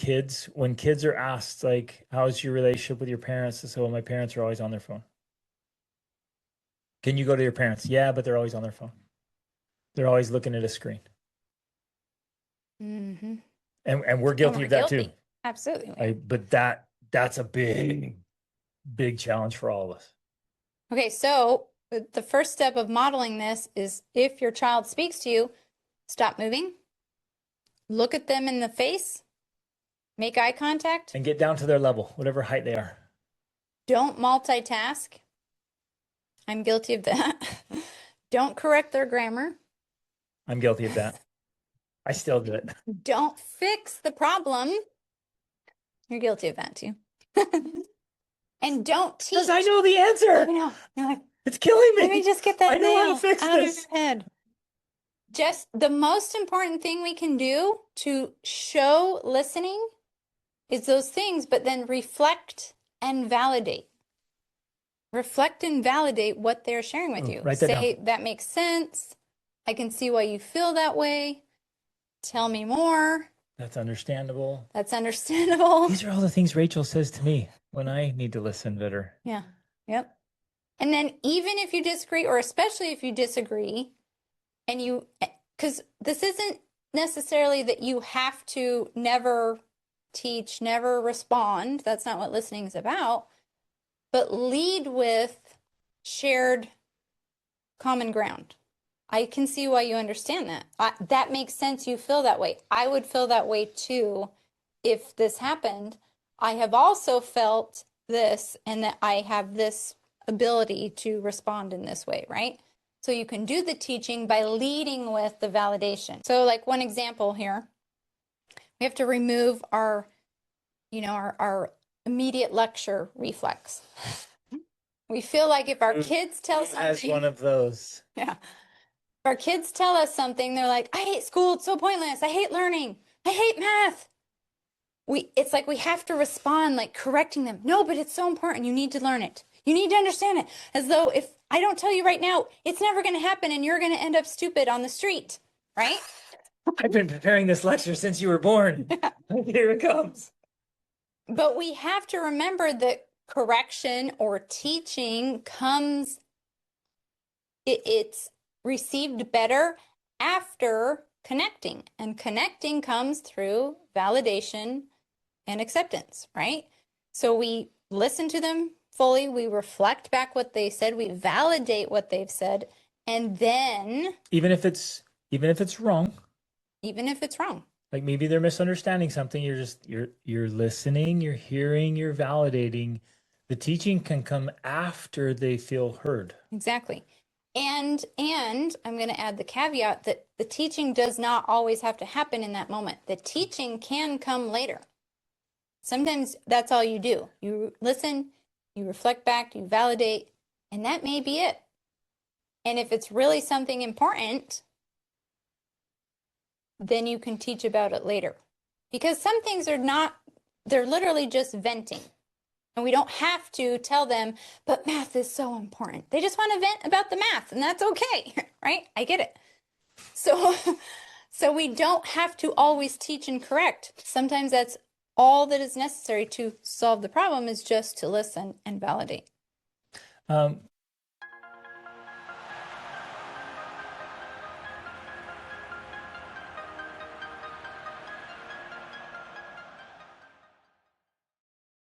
kids, when kids are asked, like, how's your relationship with your parents? They say, well, my parents are always on their phone. Can you go to your parents? Yeah, but they're always on their phone. They're always looking at a screen. Mm-hmm. And we're guilty of that too. Absolutely. But that's a big challenge for all of us. Okay, so the first step of modeling this is if your child speaks to you, stop moving, look at them in the face, make eye contact. And get down to their level, whatever height they are. Don't multitask. I'm guilty of that. Don't correct their grammar. I'm guilty of that. I still do it. Don't fix the problem. You're guilty of that too. And don't teach. Because I know the answer. I know. You're like, it's killing me. Let me just get that I know how to fix out this. of your head. Just the most important thing we can do to show listening is those things, but then reflect and validate. Reflect and validate what they're sharing with you. Write that Say, down. that makes sense. I can see why you feel that way. Tell me more. That's understandable. That's understandable. These are all the things Rachel says to me when I need to listen better. Yeah. Yep. And then even if you disagree, or especially if you disagree, and you, because this isn't necessarily that you have to never teach, never respond. That's not what listening is about. But lead with shared common ground. I can see why you understand that. That makes sense. You feel that way. I would feel that way too if this happened. I have also felt this, and that I have this ability to respond in this way, right? So you can do the teaching by leading with the validation. So like one example here, we have to remove our, our immediate lecture reflex. We feel like if our kids tell something. As one of those. Yeah. If our kids tell us something, they're like, I hate school, it's so pointless. I hate learning. I hate math. It's like we have to respond like correcting them. No, but it's so important. You need to learn it. You need to understand it. As though if I don't tell you right now, it's never going to happen and you're going to end up stupid on the street, right? I've been preparing this lecture since you were born. Yeah. Here it comes. But we have to remember that correction or teaching comes, it's received better after connecting. And connecting comes through validation and acceptance, right? So we listen to them fully, we reflect back what they said, we validate what they've said, and then even if it's wrong, like maybe they're misunderstanding something, you're listening, you're hearing, you're validating. The teaching can come after they feel heard. Exactly. And I'm going to add the caveat that the teaching does not always have to happen in that moment. The teaching can come later. Sometimes that's all you do. You listen, you reflect back, you validate, and that may be it. And if it's really something important, then you can teach about it later. Because some things are not, they're literally just venting. And we don't have to tell them, but math is so important. They just want to vent about the math, and that's okay, right? I get it. So we don't have to always teach and correct. Sometimes that's all that is necessary to solve the problem, is just to listen and validate.